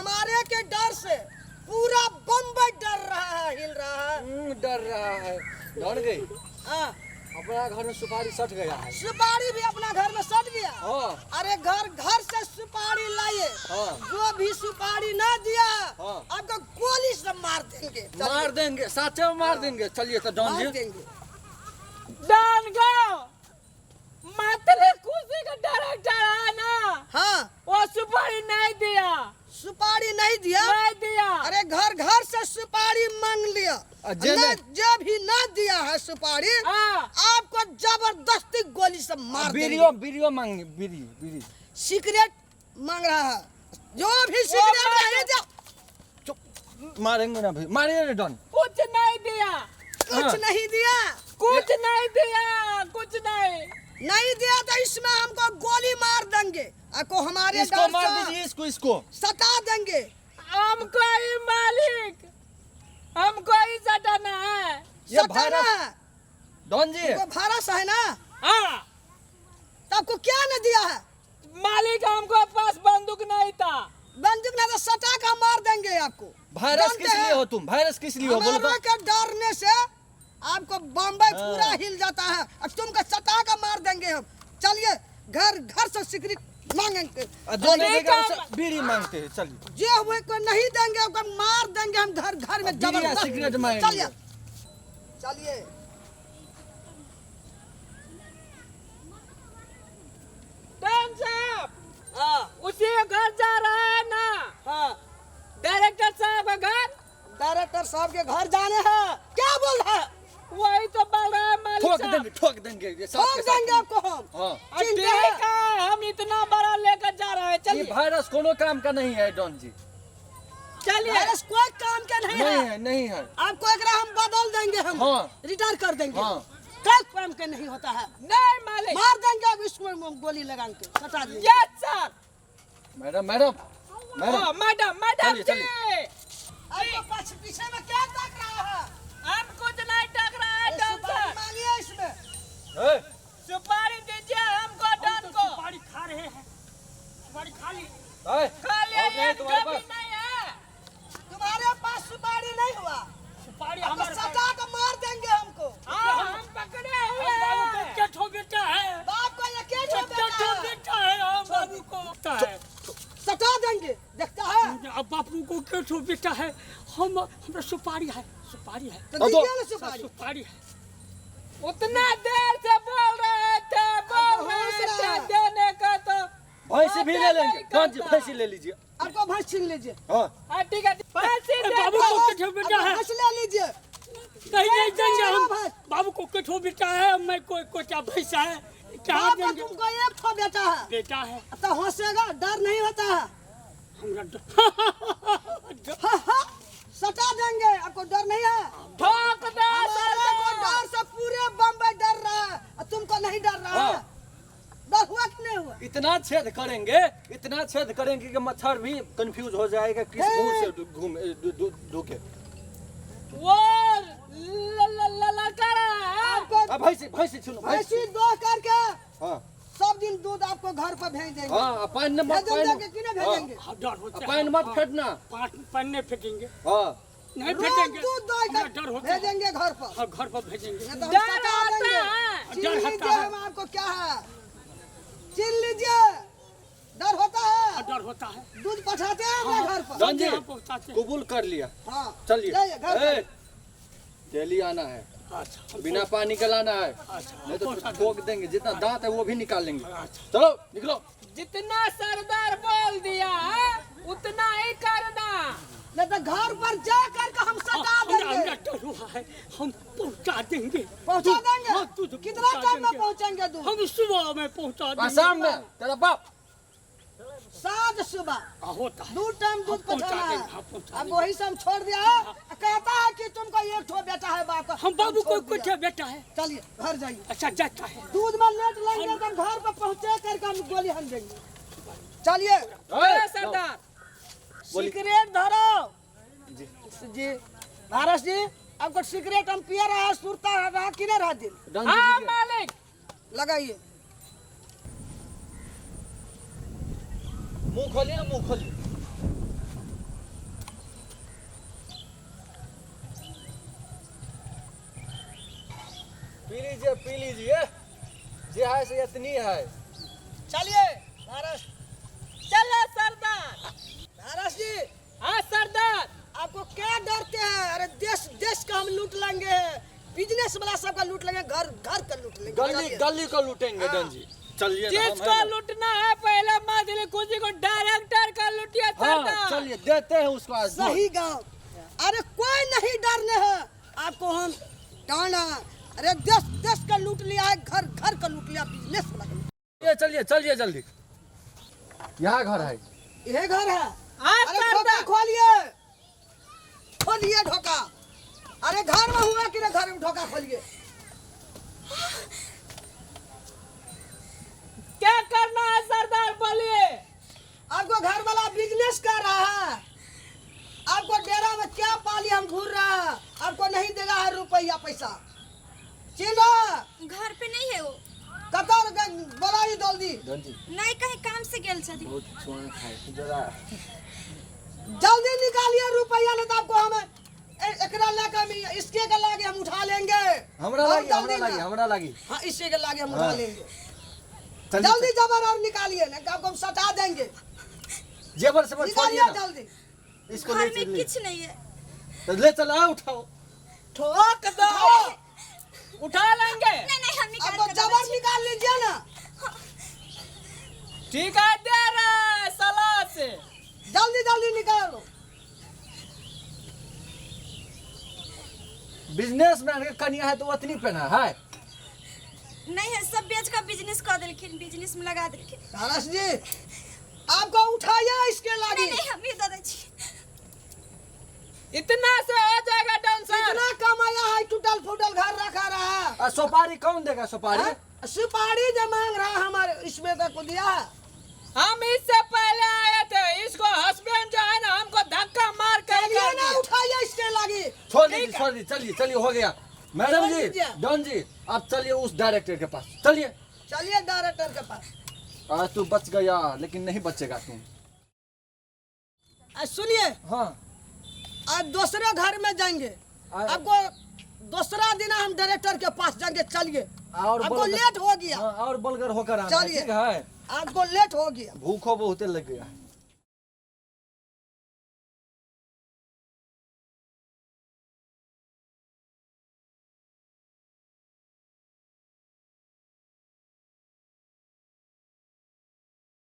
हमारे के डर से पूरा बम्बई डर रहा है, हिल रहा है। डर रहा है। डर गई। हाँ। अपना घर में सुपारी सट गया है। सुपारी भी अपना घर में सट गया। हाँ। अरे घर घर से सुपारी लाए। हाँ। जो भी सुपारी ना दिया हाँ। आपको गोली से मार देंगे। मार देंगे, साथे में मार देंगे। चलिए तो डॉन जी। मार देंगे। डॉन गाँव मतले कुर्सी का डायरेक्टर है ना। हाँ। वो सुपारी नहीं दिया। सुपारी नहीं दिया। नहीं दिया। अरे घर घर से सुपारी मांग लिया। जो भी ना दिया है सुपारी आपको जबरदस्ती गोली से मार देंगे। बीड़ियों मांगे। बीड़ी सिगरेट मांग रहा है। जो भी सिगरेट नहीं दिया चुप। मारेंगे ना भाई, मारिए ना डॉन। कुछ नहीं दिया। कुछ नहीं दिया। कुछ नहीं दिया। कुछ नहीं दिया तो इसमें हमको गोली मार देंगे। आपको हमारे इसको डर मार से दीजिए, इसको सता देंगे। हमको ही मालिक, हमको ही सटाना है। ये सताना है। डॉन जी वो भारत है ना। हाँ। तो आपको क्या न दिया है? मालिक हमको पास बंदूक नहीं था। बंदूक ना तो सटा का मार देंगे आपको। वायरस किस लिए हो तुम? वायरस किस लिए हो बोलो तो? हमारे के डरने से आपको बम्बई पूरा हिल जाता है और तुमको सटा का मार देंगे हम। चलिए घर घर से सिगरेट मांगेंगे। बीड़ी मांगते हैं। चलिए जो हुए को नहीं देंगे आपको मार देंगे हम घर घर में जबरदस्ती। सिगरेट मांगेंगे। चलिए चलिए। डॉन साहब हाँ उसी घर जा रहा है ना। हाँ। डायरेक्टर साहब का घर। डायरेक्टर साहब के घर जाने हैं। क्या बोल रहा है? वही तो बोल रहा है मालिक साहब। ठोक देंगे ये सब ठोक के साथ। देंगे आपको हम। हाँ। चिंता है? ठीक है, हम इतना बड़ा लेकर जा रहे हैं। ये चलिए वायरस कोनो काम का नहीं है डॉन जी। चलिए। वायरस कोई काम का नहीं है। नहीं है। आपको एक हम बदल देंगे हम। हाँ। रिटायर कर देंगे। हाँ। कोई काम का नहीं होता है। नहीं मालिक। मार देंगे अब इसको गोली लगा के सटा देंगे। Yes sir. मैडम मैडम चलिए, जी। आपको पीछे में क्या देख रहा है? हम कुछ नहीं टक रहा है डॉन सुपारी सर। मांगिए इसमें। सुपारी दीजिए हमको डॉन को। सुपारी खा रहे हैं। सुपारी खा ली। खाली और नहीं एक तुम्हारे कभी पास? नहीं है। तुम्हारे पास सुपारी नहीं हुआ। सुपारी आपको हमारे सटा के मार देंगे हमको। हाँ हम पकड़े हुए बाबू को हैं। क्या ठो बेटा है। बाप को ये क्या क्या बेटा ठो है? बेटा है। हम बाबू को बेटा है। सटा देंगे। देखता है अब बापू को क्या ठो बेटा है। हम हमरा सुपारी है। सुपारी है। तो दीजिए ना सुपारी। सुपारी है। उतना देर से बोल रहे थे देने का तो भैंसी भी ले लेंगे डॉन जी। भैंसी ले लीजिए। आपको भैंस छीन लीजिए। हाँ। ठीक है पैसे दे बाबू दो। को क्या ठो बेटा है। भैंस ले लीजिए। नहीं देंगे हम। भाई। बाबू को क्या ठो बेटा है। मैं कोई क्या भैंसा है। क्या बाप का देंगे। तुमको एक ठो बेटा है बेटा है। तो हंसेगा डर नहीं होता है। हमरा हाँ, हाँ, सटा देंगे। आपको डर नहीं है? ठोक दे हमारे को डर से पूरे बम्बई डर रहा है और तुमको नहीं डर रहा है। डर हुआ कि नहीं हुआ? इतना छेद करेंगे कि मच्छर भी कंफ्यूज हो जाएगा किस मुंह से ढूके। वो ललका रहा है। आपको भैंसी सुनो। भैंसी दो करके हाँ सब दिन दूध आपको घर पर भेज देंगे। हाँ। पानी न मत भेजेंगे कि नहीं भेजेंगे? डर होता है। पानी मत फेंकना। पानी नहीं फेंकेंगे। हाँ। नहीं रोज फेंकेंगे। दूध दो हमरा डर होता है। भेजेंगे घर पर। हाँ, घर पर भेजेंगे। नहीं तो हम डर सटा आता देंगे। है। छीन डर होता लीजिए। है। हम आपको क्या है छीन लीजिए। डर होता है। डर होता है। दूध पठाते हैं अपने घर पर। डॉन जी यहाँ पहुँचाते हैं। कबूल कर लिया। हाँ चलिए जाइए घर पर। डेली आना है। अच्छा। बिना पानी का लाना है। अच्छा। नहीं तो ठोक देंगे। जितना दांत है वो भी निकाल लेंगे। अच्छा। चलो निकलो। जितना सरदार बोल दिया है उतना ही करना। नहीं तो घर पर जा करके हम सटा हमरा देंगे। डर हुआ है। हम पहुँचा देंगे। पहुंचा हाँ, देंगे। दूध कितना पहुंचा टाइम में देंगे। पहुंचेंगे दूध? हम सुबह में पहुँचा देंगे। शाम में तेरा बाप साँझ सुबह होता है। 2 टाइम दूध हाँ, पहुंचा पहुंचाना देंगे, है। हाँ, पहुंचा अब देंगे। वही सब छोड़ दिया है। कहता है कि तुमको एक ठो बेटा है बाप का। हम बाबू को छोड़ कुछ दिया। बेटा है। चलिए घर जाइए। अच्छा जाता है। दूध में लेट लेंगे तो घर पर पहुंचे करके हम गोली हम देंगे। चलिए सरदार बोलिए। सिगरेट धरो जी। भारत जी आपको सिगरेट हम पिया रहा है। सुरता रहा कि नहीं रहा दिन? डॉन जी हाँ लीजिए। मालिक। लगाइए। मुंह खोलिए ना, मुंह खोलिए। तैयारी इतनी है। चलिए नारस चलो सरदार। नारस जी, हाँ सरदार। आपको क्या डरते हैं? अरे देश देश का हम लूट लेंगे, बिजनेस वाला सबका लूट लेंगे, घर घर का लूट लेंगे। गली चलिए। गली को लूटेंगे डन जी। चलिए ना, हम जिसको हैं ना। लूटना है पहले माधुरी कुजी को डायरेक्टर का लूटिए हाँ सरदार। चलिए देते हैं उसको आज। सही गाँव। अरे कोई नहीं डरने है आपको हम डाना। अरे देश देश का लूट लिया है, घर घर का लूट लिया, बिजनेस वाला का लूट ये चलिए चलिए जल्दी। यहाँ घर है। लिया। ये घर है। हाँ अरे ढोका सरदार। खोलिए, खोलिए ढोका। अरे घर में हुआ कि घर में ढोका खोलिए। क्या करना है सरदार बोलिए। आपको घर वाला बिजनेस कर रहा है, आपको डेरा में क्या पाली हम घूर रहा है, आपको नहीं देगा है रुपया पैसा। चिल्ला घर पे नहीं है वो। कतर बोला जल्दी डन जी नहीं कहीं काम से गेल छथि। बहुत सोना खाए जरा। जल्दी निकालिए रुपया, नहीं तो आपको हम एकरा लेकर इसके के लागे हम उठा लेंगे। हमरा और लगी जल्दी ना। हमरा लगी। हाँ इसके के लागे हम उठा हाँ। लेंगे। चलिए, जल्दी जबर और निकालिए, नहीं तो आपको हम सटा देंगे। जेबर से मत छोड़िए निकालिए ना। जल्दी। इसको घर ले में चलिए। कुछ नहीं है। तो ले चला उठाओ। ठोक दो। उठा लेंगे। नहीं नहीं हम निकाल आपको कर जबर देंगे। निकाल लीजिए ना। ठीक है दे रहा है सलाह से। जल्दी जल्दी निकालो। बिजनेसमैन के कन्या है तो उतनी पहना है। नहीं है, सब बेच का बिजनेस कर दिलखिन, बिजनेस में लगा दिलखिन। धारस जी आपको उठाइए इसके नहीं लागे। नहीं हम ही दे दै छी। इतना से हो जाएगा डांसर। इतना कमाया है, टूटल फूटल घर रखा रहा है। और सुपारी कौन देगा सुपारी? हाँ? सुपारी जो मांग रहा है हमारे इसमें तक को दिया है। हम इससे पहले आए थे, इसको हस्बैंड जो है ना हमको धक्का मार कर चलिए कर ना दिया। उठाइए इसके लागे। छोड़ दीजिए छोड़ दीजिए। चलिए चलिए हो गया। मैडम छोड़ जी दीजिए। डॉन जी आप चलिए उस डायरेक्टर के पास चलिए। चलिए डायरेक्टर के पास। आज तू बच गया लेकिन नहीं बचेगा तुम। सुनिए, हाँ आज दूसरे घर में जाएंगे, आपको दूसरा दिन हम डायरेक्टर के पास जाएंगे। चलिए और आपको बलगर- लेट हो गया। हाँ, और बलगर होकर आना है, चलिए। ठीक है। आपको लेट हो गया। भूखो बहुत लग गया।